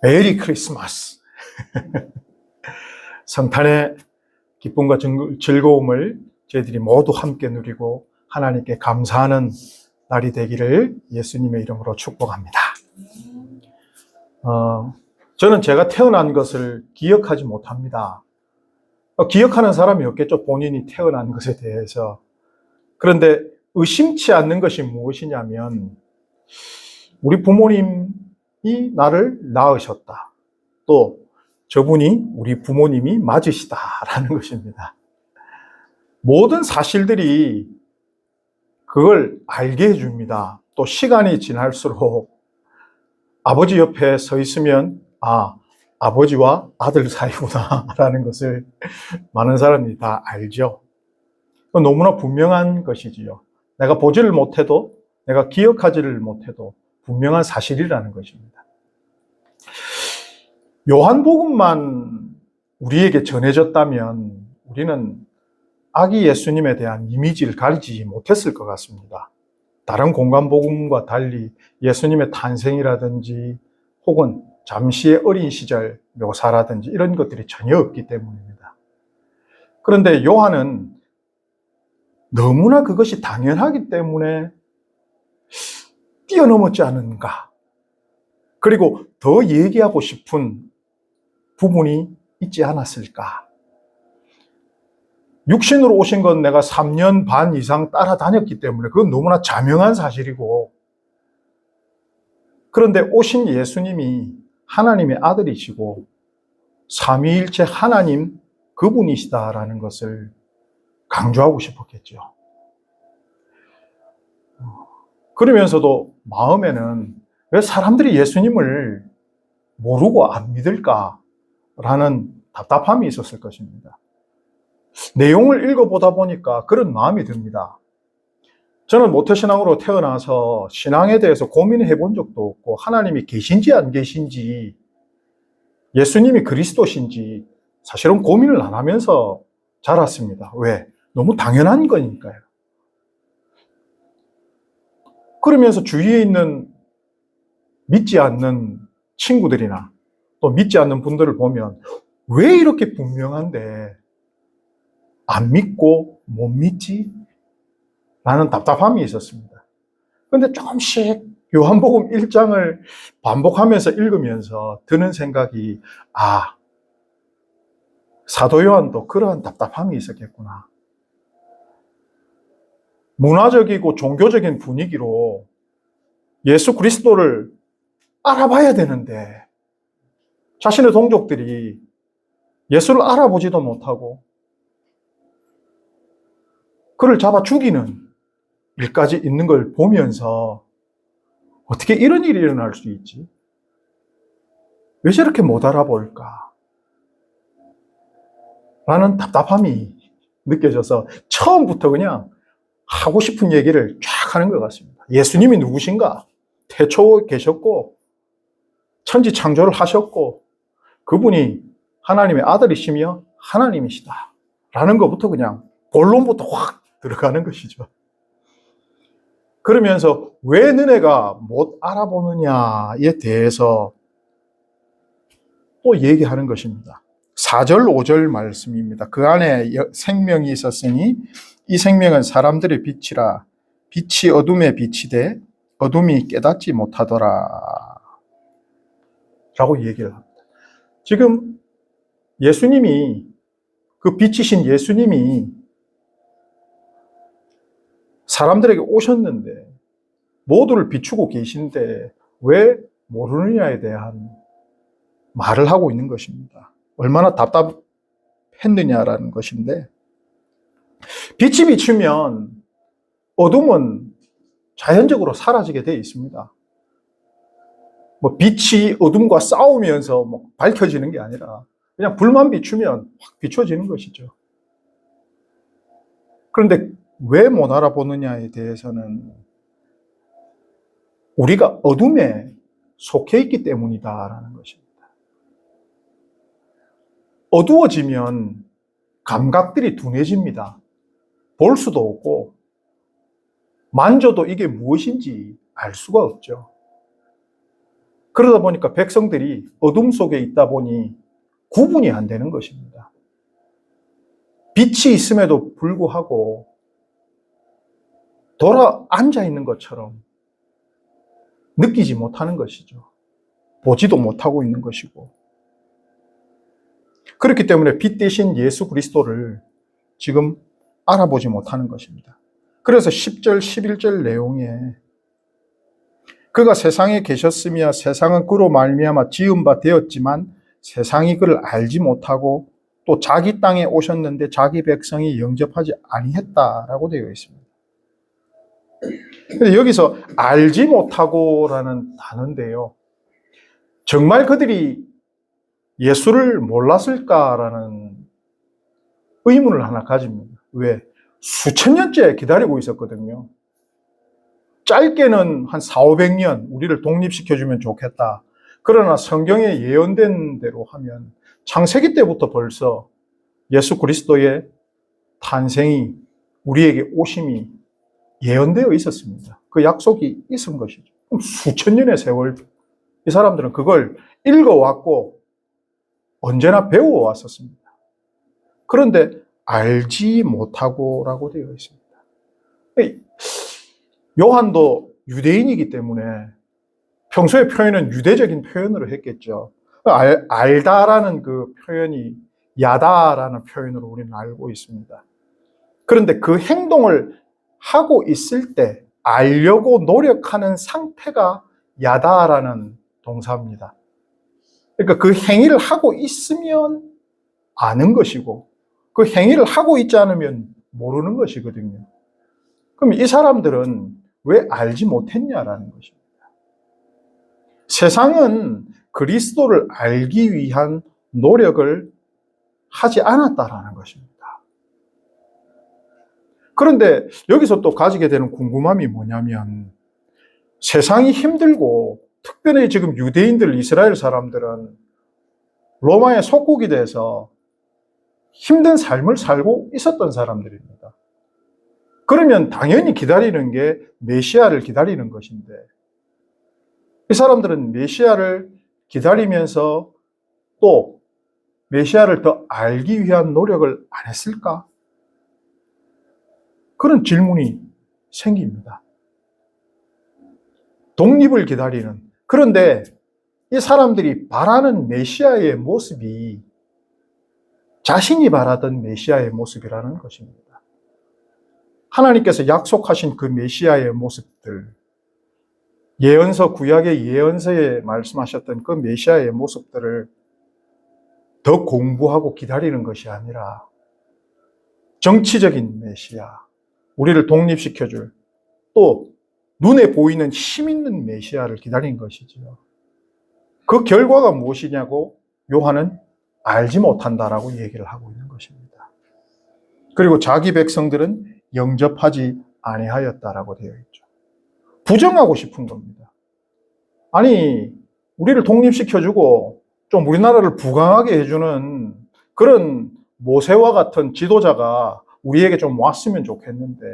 메리 크리스마스. 성탄의 기쁨과 즐거움을 저희들이 모두 함께 누리고 하나님께 감사하는 날이 되기를 예수님의 이름으로 축복합니다. 저는 제가 태어난 것을 기억하지 못합니다. 기억하는 사람이 없겠죠, 본인이 태어난 것에 대해서. 그런데 의심치 않는 것이 무엇이냐면 우리 부모님이 나를 낳으셨다. 또 저분이 우리 부모님이 맞으시다라는 것입니다. 모든 사실들이 그걸 알게 해줍니다. 또 시간이 지날수록 아버지 옆에 서 있으면 아버지와 아들 사이구나 라는 것을 많은 사람들이 다 알죠. 너무나 분명한 것이지요. 내가 보지를 못해도, 내가 기억하지를 못해도 분명한 사실이라는 것입니다. 요한복음만 우리에게 전해졌다면 우리는 아기 예수님에 대한 이미지를 가리지 못했을 것 같습니다. 다른 공간복음과 달리 예수님의 탄생이라든지 혹은 잠시의 어린 시절 묘사라든지 이런 것들이 전혀 없기 때문입니다. 그런데 요한은 너무나 그것이 당연하기 때문에 뛰어넘었지 않은가. 그리고 더 얘기하고 싶은 부분이 있지 않았을까. 육신으로 오신 건 내가 3년 반 이상 따라다녔기 때문에 그건 너무나 자명한 사실이고, 그런데 오신 예수님이 하나님의 아들이시고 삼위일체 하나님 그분이시다라는 것을 강조하고 싶었겠죠. 그러면서도 마음에는 왜 사람들이 예수님을 모르고 안 믿을까라는 답답함이 있었을 것입니다. 내용을 읽어보다 보니까 그런 마음이 듭니다. 저는 모태신앙으로 태어나서 신앙에 대해서 고민해 본 적도 없고 하나님이 계신지 안 계신지 예수님이 그리스도신지 사실은 고민을 안 하면서 자랐습니다. 왜? 너무 당연한 거니까요. 그러면서 주위에 있는 믿지 않는 친구들이나 또 믿지 않는 분들을 보면 왜 이렇게 분명한데 안 믿고 못 믿지? 라는 답답함이 있었습니다. 그런데 조금씩 요한복음 1장을 반복하면서 읽으면서 드는 생각이 사도 요한도 그러한 답답함이 있었겠구나. 문화적이고 종교적인 분위기로 예수 그리스도를 알아봐야 되는데 자신의 동족들이 예수를 알아보지도 못하고 그를 잡아 죽이는 일까지 있는 걸 보면서 어떻게 이런 일이 일어날 수 있지? 왜 저렇게 못 알아볼까? 라는 답답함이 느껴져서 처음부터 그냥 하고 싶은 얘기를 쫙 하는 것 같습니다. 예수님이 누구신가? 태초에 계셨고 천지 창조를 하셨고 그분이 하나님의 아들이시며 하나님이시다 라는 것부터 그냥 본론부터 확 들어가는 것이죠. 그러면서 왜 너네가 못 알아보느냐에 대해서 또 얘기하는 것입니다. 4절, 5절 말씀입니다. 그 안에 생명이 있었으니 이 생명은 사람들의 빛이라 빛이 어둠에 비치되 어둠이 깨닫지 못하더라 라고 얘기를 합니다. 지금 예수님이 그 빛이신 예수님이 사람들에게 오셨는데 모두를 비추고 계신데 왜 모르느냐에 대한 말을 하고 있는 것입니다. 얼마나 답답했느냐라는 것인데 빛이 비추면 어둠은 자연적으로 사라지게 되어 있습니다. 빛이 어둠과 싸우면서 밝혀지는 게 아니라 그냥 불만 비추면 확 비춰지는 것이죠. 그런데 왜 못 알아보느냐에 대해서는 우리가 어둠에 속해 있기 때문이다라는 것입니다. 어두워지면 감각들이 둔해집니다. 볼 수도 없고 만져도 이게 무엇인지 알 수가 없죠. 그러다 보니까 백성들이 어둠 속에 있다 보니 구분이 안 되는 것입니다. 빛이 있음에도 불구하고 돌아 앉아 있는 것처럼 느끼지 못하는 것이죠. 보지도 못하고 있는 것이고. 그렇기 때문에 빛 대신 예수 그리스도를 지금 알아보지 못하는 것입니다. 그래서 10절, 11절 내용에 그가 세상에 계셨으며 세상은 그로 말미암아 지은 바 되었지만 세상이 그를 알지 못하고 또 자기 땅에 오셨는데 자기 백성이 영접하지 아니했다라고 되어 있습니다. 근데 여기서 알지 못하고라는 단어인데요. 정말 그들이 예수를 몰랐을까라는 의문을 하나 가집니다. 왜? 수천 년째 기다리고 있었거든요. 짧게는 한 400~500년 우리를 독립시켜주면 좋겠다. 그러나 성경에 예언된 대로 하면 창세기 때부터 벌써 예수 그리스도의 탄생이, 우리에게 오심이 예언되어 있었습니다. 그 약속이 있은 것이죠. 그럼 수천 년의 세월, 이 사람들은 그걸 읽어왔고 언제나 배워왔었습니다. 그런데 알지 못하고라고 되어 있습니다. 요한도 유대인이기 때문에 평소에 표현은 유대적인 표현으로 했겠죠. 알다라는 그 표현이 야다라는 표현으로 우리는 알고 있습니다. 그런데 그 행동을 하고 있을 때 알려고 노력하는 상태가 야다라는 동사입니다. 그러니까 그 행위를 하고 있으면 아는 것이고 그 행위를 하고 있지 않으면 모르는 것이거든요. 그럼 이 사람들은 왜 알지 못했냐라는 것입니다. 세상은 그리스도를 알기 위한 노력을 하지 않았다라는 것입니다. 그런데 여기서 또 가지게 되는 궁금함이 뭐냐면 세상이 힘들고 특별히 지금 유대인들, 이스라엘 사람들은 로마의 속국이 돼서 힘든 삶을 살고 있었던 사람들입니다. 그러면 당연히 기다리는 게 메시아를 기다리는 것인데 이 사람들은 메시아를 기다리면서 또 메시아를 더 알기 위한 노력을 안 했을까? 그런 질문이 생깁니다. 독립을 기다리는. 그런데 이 사람들이 바라는 메시아의 모습이 자신이 바라던 메시아의 모습이라는 것입니다. 하나님께서 약속하신 그 메시아의 모습들, 예언서, 구약의 예언서에 말씀하셨던 그 메시아의 모습들을 더 공부하고 기다리는 것이 아니라 정치적인 메시아, 우리를 독립시켜줄, 또 눈에 보이는 힘 있는 메시아를 기다린 것이지요. 그 결과가 무엇이냐고 요한은 알지 못한다라고 얘기를 하고 있는 것입니다. 그리고 자기 백성들은 영접하지 아니하였다라고 되어 있죠. 부정하고 싶은 겁니다. 아니, 우리를 독립시켜주고 좀 우리나라를 부강하게 해주는 그런 모세와 같은 지도자가 우리에게 좀 왔으면 좋겠는데,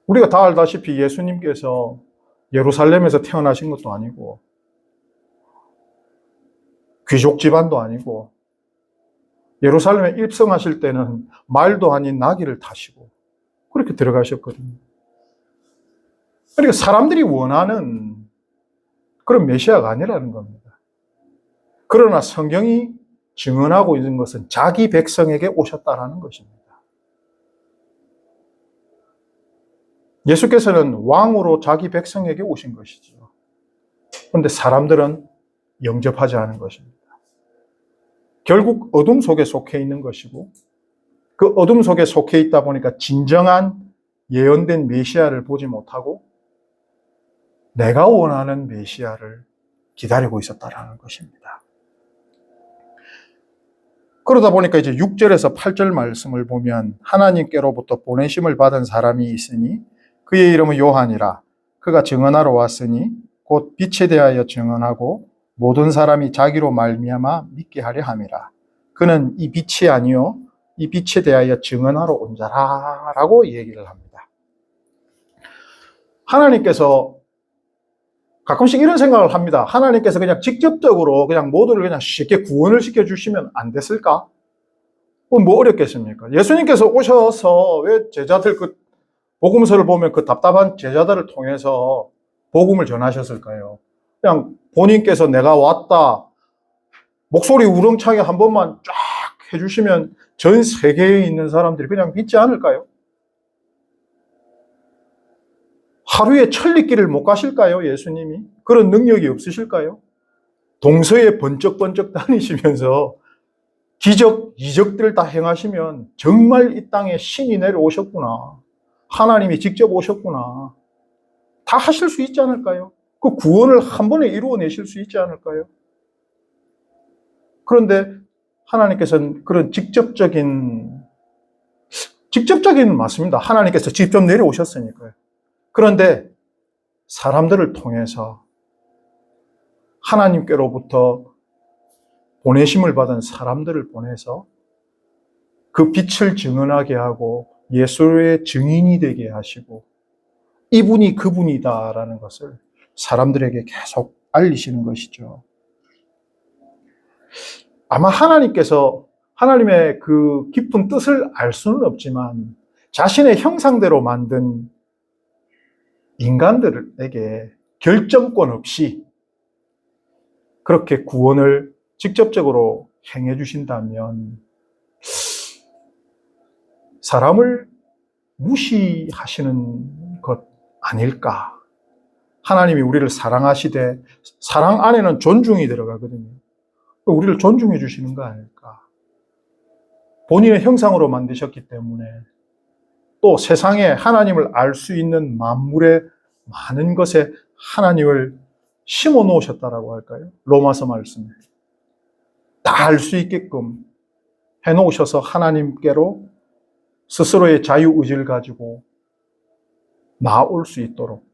우리가 다 알다시피 예수님께서 예루살렘에서 태어나신 것도 아니고 귀족 집안도 아니고 예루살렘에 입성하실 때는 말도 아닌 나귀를 타시고 그렇게 들어가셨거든요. 그러니까 사람들이 원하는 그런 메시아가 아니라는 겁니다. 그러나 성경이 증언하고 있는 것은 자기 백성에게 오셨다라는 것입니다. 예수께서는 왕으로 자기 백성에게 오신 것이죠. 그런데 사람들은 영접하지 않은 것입니다. 결국 어둠 속에 속해 있는 것이고 그 어둠 속에 속해 있다 보니까 진정한 예언된 메시아를 보지 못하고 내가 원하는 메시아를 기다리고 있었다라는 것입니다. 그러다 보니까 이제 6절에서 8절 말씀을 보면 하나님께로부터 보내심을 받은 사람이 있으니 그의 이름은 요한이라. 그가 증언하러 왔으니 곧 빛에 대하여 증언하고 모든 사람이 자기로 말미암아 믿게 하려 함이라. 그는 이 빛이 아니요 이 빛에 대하여 증언하러 온 자라라고 얘기를 합니다. 하나님께서 가끔씩 이런 생각을 합니다. 하나님께서 그냥 직접적으로 그냥 모두를 그냥 쉽게 구원을 시켜주시면 안 됐을까? 뭐 어렵겠습니까? 예수님께서 오셔서 왜 제자들 복음서를 보면 그 답답한 제자들을 통해서 복음을 전하셨을까요? 그냥 본인께서 내가 왔다, 목소리 우렁차게 한 번만 쫙 해주시면 전 세계에 있는 사람들이 그냥 믿지 않을까요? 하루에 천리길을 못 가실까요, 예수님이? 그런 능력이 없으실까요? 동서에 번쩍번쩍 다니시면서 기적, 이적들 다 행하시면 정말 이 땅에 신이 내려오셨구나. 하나님이 직접 오셨구나. 다 하실 수 있지 않을까요? 그 구원을 한 번에 이루어내실 수 있지 않을까요? 그런데 하나님께서는 그런 직접적인 맞습니다. 하나님께서 직접 내려오셨으니까요. 그런데 사람들을 통해서 하나님께로부터 보내심을 받은 사람들을 보내서 그 빛을 증언하게 하고 예수의 증인이 되게 하시고 이분이 그분이다라는 것을 사람들에게 계속 알리시는 것이죠. 아마 하나님께서 하나님의 그 깊은 뜻을 알 수는 없지만 자신의 형상대로 만든 인간들에게 결정권 없이 그렇게 구원을 직접적으로 행해 주신다면 사람을 무시하시는 것 아닐까? 하나님이 우리를 사랑하시되 사랑 안에는 존중이 들어가거든요. 우리를 존중해 주시는 거 아닐까? 본인의 형상으로 만드셨기 때문에 또 세상에 하나님을 알 수 있는 만물의 많은 것에 하나님을 심어 놓으셨다라고 할까요? 로마서 말씀에 다 알 수 있게끔 해 놓으셔서 하나님께로 스스로의 자유의지를 가지고 나아올 수 있도록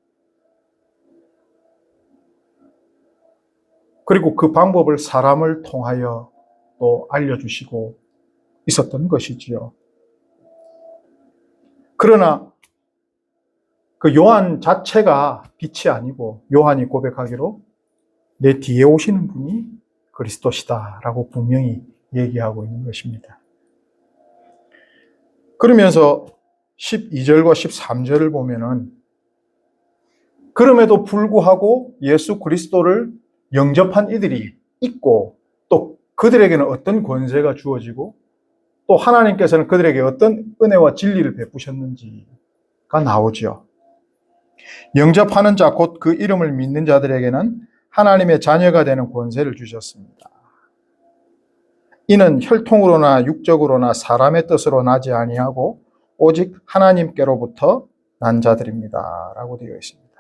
그리고 그 방법을 사람을 통하여 또 알려주시고 있었던 것이지요. 그러나 그 요한 자체가 빛이 아니고 요한이 고백하기로 내 뒤에 오시는 분이 그리스도시다라고 분명히 얘기하고 있는 것입니다. 그러면서 12절과 13절을 보면은 그럼에도 불구하고 예수 그리스도를 영접한 이들이 있고 또 그들에게는 어떤 권세가 주어지고 또 하나님께서는 그들에게 어떤 은혜와 진리를 베푸셨는지가 나오죠. 영접하는 자 곧 그 이름을 믿는 자들에게는 하나님의 자녀가 되는 권세를 주셨습니다. 이는 혈통으로나 육적으로나 사람의 뜻으로 나지 아니하고 오직 하나님께로부터 난 자들입니다. 라고 되어 있습니다.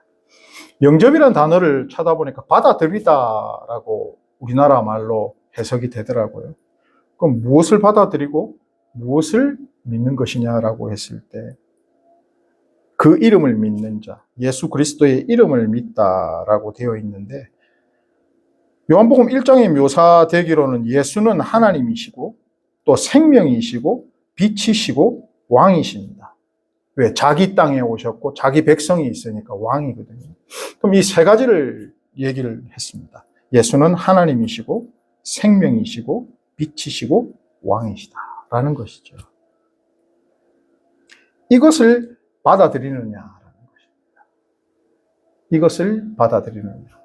영접이라는 단어를 찾아보니까 받아들이다라고 우리나라 말로 해석이 되더라고요. 그럼 무엇을 받아들이고 무엇을 믿는 것이냐라고 했을 때 그 이름을 믿는 자, 예수 그리스도의 이름을 믿다라고 되어 있는데 요한복음 1장에 묘사되기로는 예수는 하나님이시고 또 생명이시고 빛이시고 왕이십니다. 왜? 자기 땅에 오셨고 자기 백성이 있으니까 왕이거든요. 그럼 이 세 가지를 얘기를 했습니다. 예수는 하나님이시고 생명이시고 빛이시고 왕이시다라는 것이죠. 이것을 받아들이느냐라는 것입니다. 이것을 받아들이느냐.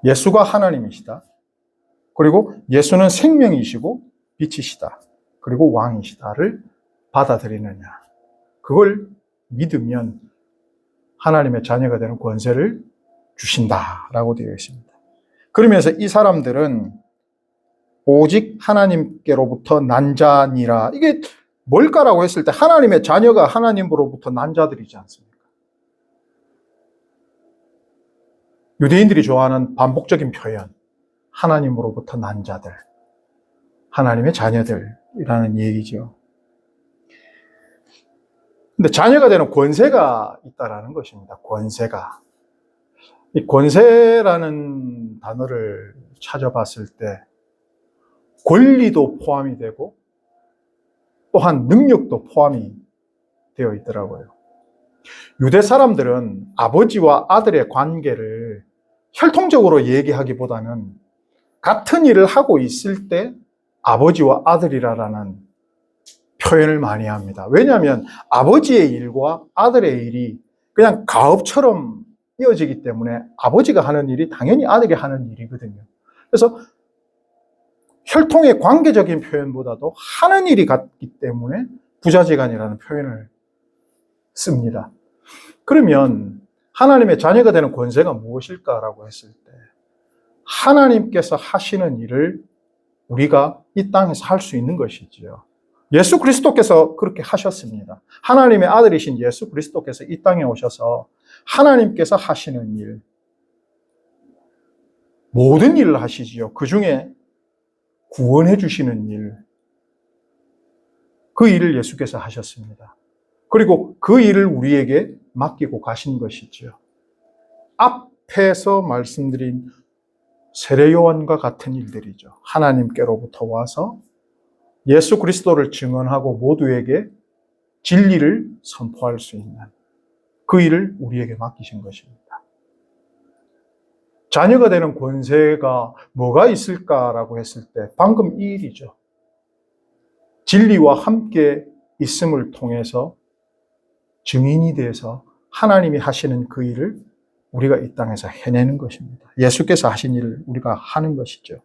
예수가 하나님이시다. 그리고 예수는 생명이시고 빛이시다. 그리고 왕이시다를 받아들이느냐. 그걸 믿으면 하나님의 자녀가 되는 권세를 주신다라고 되어 있습니다. 그러면서 이 사람들은 오직 하나님께로부터 난 자니라. 이게 뭘까라고 했을 때 하나님의 자녀가 하나님으로부터 난 자들이지 않습니까? 유대인들이 좋아하는 반복적인 표현, 하나님으로부터 난 자들, 하나님의 자녀들이라는 얘기죠. 근데 자녀가 되는 권세가 있다라는 것입니다. 권세가. 이 권세라는 단어를 찾아봤을 때 권리도 포함이 되고 또한 능력도 포함이 되어 있더라고요. 유대 사람들은 아버지와 아들의 관계를 혈통적으로 얘기하기보다는 같은 일을 하고 있을 때 아버지와 아들이라는 표현을 많이 합니다. 왜냐하면 아버지의 일과 아들의 일이 그냥 가업처럼 이어지기 때문에 아버지가 하는 일이 당연히 아들이 하는 일이거든요. 그래서 혈통의 관계적인 표현보다도 하는 일이 같기 때문에 부자지간이라는 표현을 씁니다. 그러면 하나님의 자녀가 되는 권세가 무엇일까라고 했을 때 하나님께서 하시는 일을 우리가 이 땅에서 할 수 있는 것이지요. 예수 그리스도께서 그렇게 하셨습니다. 하나님의 아들이신 예수 그리스도께서 이 땅에 오셔서 하나님께서 하시는 일, 모든 일을 하시지요. 그 중에 구원해 주시는 일, 그 일을 예수께서 하셨습니다. 그리고 그 일을 우리에게 맡기고 가신 것이지요. 앞에서 말씀드린 세례 요한과 같은 일들이죠. 하나님께로부터 와서 예수 그리스도를 증언하고 모두에게 진리를 선포할 수 있는 그 일을 우리에게 맡기신 것입니다. 자녀가 되는 권세가 뭐가 있을까라고 했을 때 방금 이 일이죠. 진리와 함께 있음을 통해서 증인이 돼서 하나님이 하시는 그 일을 우리가 이 땅에서 해내는 것입니다. 예수께서 하신 일을 우리가 하는 것이죠.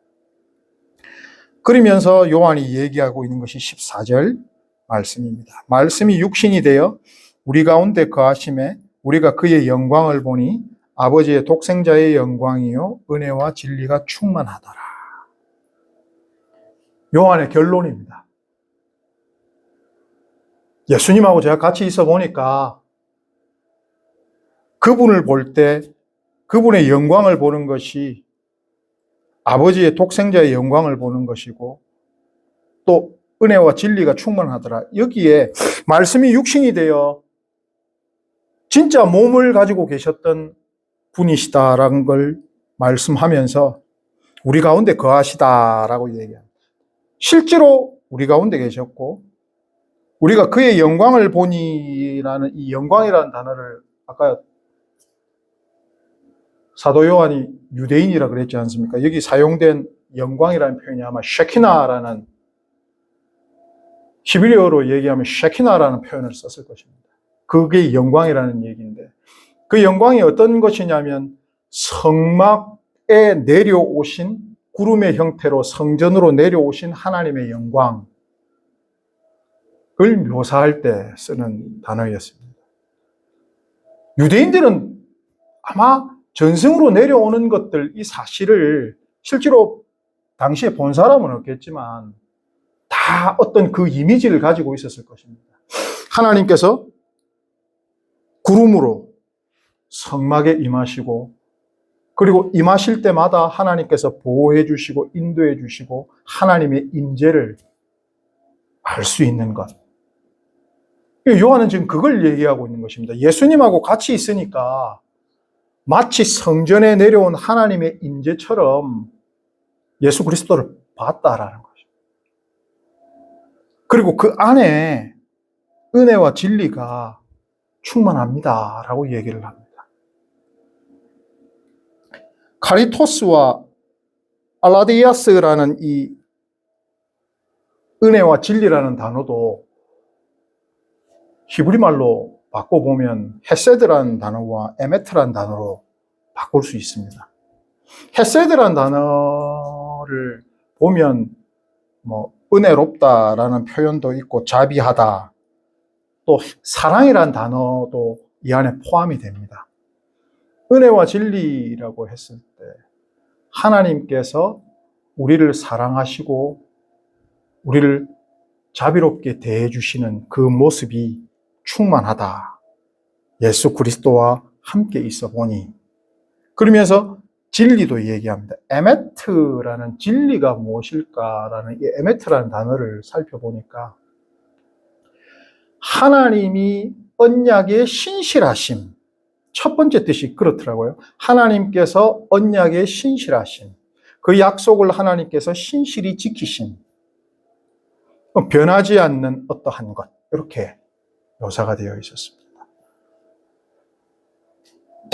그러면서 요한이 얘기하고 있는 것이 14절 말씀입니다. 말씀이 육신이 되어 우리 가운데 거하심에 우리가 그의 영광을 보니 아버지의 독생자의 영광이요 은혜와 진리가 충만하더라. 요한의 결론입니다. 예수님하고 제가 같이 있어 보니까 그분을 볼 때 그분의 영광을 보는 것이 아버지의 독생자의 영광을 보는 것이고 또 은혜와 진리가 충만하더라. 여기에 말씀이 육신이 되어 진짜 몸을 가지고 계셨던 분이시다라는 걸 말씀하면서 우리 가운데 거하시다라고 얘기합니다. 실제로 우리 가운데 계셨고 우리가 그의 영광을 보니라는 이 영광이라는 단어를 아까 사도 요한이 유대인이라 그랬지 않습니까? 여기 사용된 영광이라는 표현이 아마 쉐키나라는 히브리어로 얘기하면 쉐키나라는 표현을 썼을 것입니다. 그게 영광이라는 얘기인데 그 영광이 어떤 것이냐면 성막에 내려오신 구름의 형태로 성전으로 내려오신 하나님의 영광을 묘사할 때 쓰는 단어였습니다. 유대인들은 아마 전승으로 내려오는 것들, 이 사실을 실제로 당시에 본 사람은 없겠지만 다 어떤 그 이미지를 가지고 있었을 것입니다. 하나님께서 구름으로 성막에 임하시고 그리고 임하실 때마다 하나님께서 보호해 주시고 인도해 주시고 하나님의 임재를 알 수 있는 것. 요한은 지금 그걸 얘기하고 있는 것입니다. 예수님하고 같이 있으니까 마치 성전에 내려온 하나님의 임재처럼 예수 그리스도를 봤다라는 거죠. 그리고 그 안에 은혜와 진리가 충만합니다라고 얘기를 합니다. 카리토스와 알라디아스라는 이 은혜와 진리라는 단어도 히브리 말로 바꿔보면 헤세드라는 단어와 에메트라는 단어로 바꿀 수 있습니다. 헤세드라는 단어를 보면 은혜롭다라는 표현도 있고 자비하다, 또 사랑이라는 단어도 이 안에 포함이 됩니다. 은혜와 진리라고 했을 때 하나님께서 우리를 사랑하시고 우리를 자비롭게 대해주시는 그 모습이 충만하다. 예수 그리스도와 함께 있어 보니. 그러면서 진리도 얘기합니다. 에메트라는 진리가 무엇일까라는 이 에메트라는 단어를 살펴보니까 하나님이 언약의 신실하심, 첫 번째 뜻이 그렇더라고요. 하나님께서 언약의 신실하심, 그 약속을 하나님께서 신실히 지키심, 변하지 않는 어떠한 것, 이렇게 묘사가 되어 있었습니다.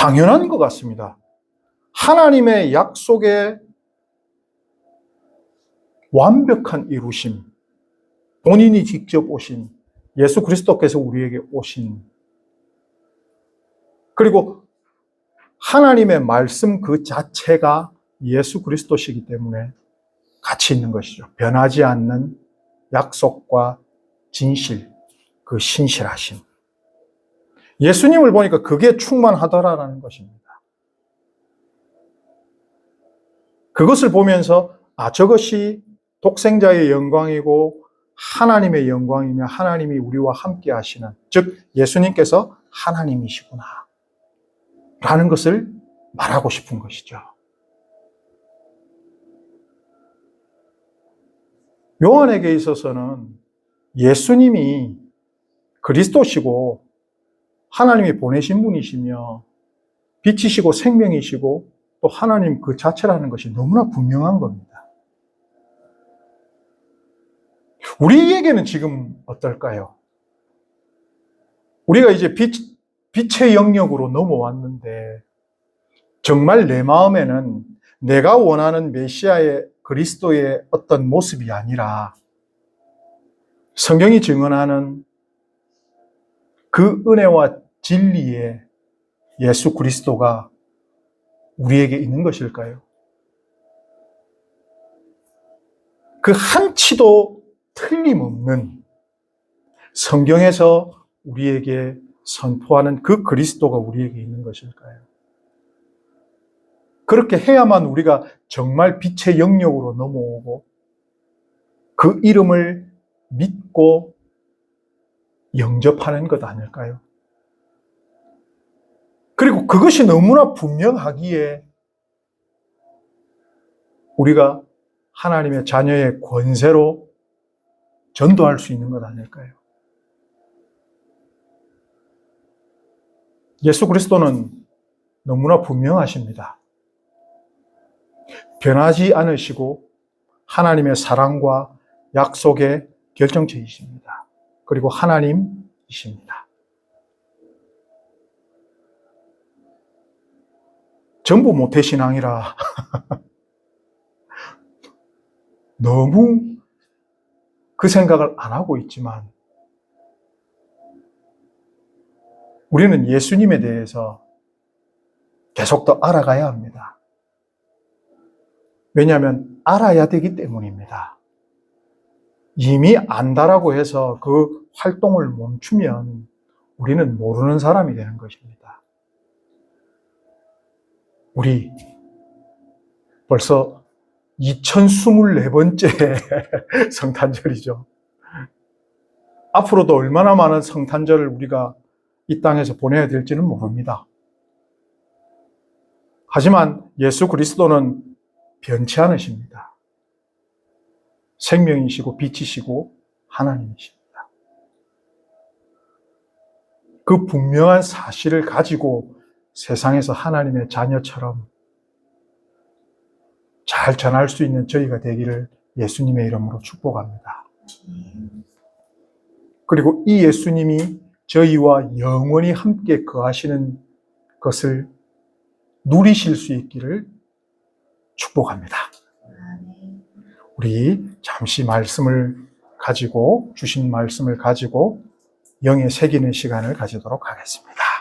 당연한 것 같습니다. 하나님의 약속의 완벽한 이루심, 본인이 직접 오신 예수 그리스도께서 우리에게 오신, 그리고 하나님의 말씀 그 자체가 예수 그리스도시기 때문에 가치 있는 것이죠. 변하지 않는 약속과 진실, 그 신실하심. 예수님을 보니까 그게 충만하더라라는 것입니다. 그것을 보면서 저것이 독생자의 영광이고 하나님의 영광이며 하나님이 우리와 함께 하시는, 즉 예수님께서 하나님이시구나 라는 것을 말하고 싶은 것이죠. 요한에게 있어서는 예수님이 그리스도시고 하나님이 보내신 분이시며 빛이시고 생명이시고 또 하나님 그 자체라는 것이 너무나 분명한 겁니다. 우리에게는 지금 어떨까요? 우리가 이제 빛의 영역으로 넘어왔는데 정말 내 마음에는 내가 원하는 메시아의 그리스도의 어떤 모습이 아니라 성경이 증언하는 그 은혜와 진리의 예수 그리스도가 우리에게 있는 것일까요? 그 한치도 틀림없는 성경에서 우리에게 선포하는 그 그리스도가 우리에게 있는 것일까요? 그렇게 해야만 우리가 정말 빛의 영역으로 넘어오고 그 이름을 믿고 영접하는 것 아닐까요? 그리고 그것이 너무나 분명하기에 우리가 하나님의 자녀의 권세로 전도할 수 있는 것 아닐까요? 예수 그리스도는 너무나 분명하십니다. 변하지 않으시고 하나님의 사랑과 약속의 결정체이십니다. 그리고 하나님이십니다. 전부 모태신앙이라 너무 그 생각을 안 하고 있지만 우리는 예수님에 대해서 계속 더 알아가야 합니다. 왜냐하면 알아야 되기 때문입니다. 이미 안다라고 해서 그 활동을 멈추면 우리는 모르는 사람이 되는 것입니다. 우리 벌써 2024번째 성탄절이죠. 앞으로도 얼마나 많은 성탄절을 우리가 이 땅에서 보내야 될지는 모릅니다. 하지만 예수 그리스도는 변치 않으십니다. 생명이시고 빛이시고 하나님이십니다. 그 분명한 사실을 가지고 세상에서 하나님의 자녀처럼 잘 전할 수 있는 저희가 되기를 예수님의 이름으로 축복합니다. 그리고 이 예수님이 저희와 영원히 함께 거하시는 것을 누리실 수 있기를 축복합니다. 우리 잠시 말씀을 가지고, 주신 말씀을 가지고 영에 새기는 시간을 가지도록 하겠습니다.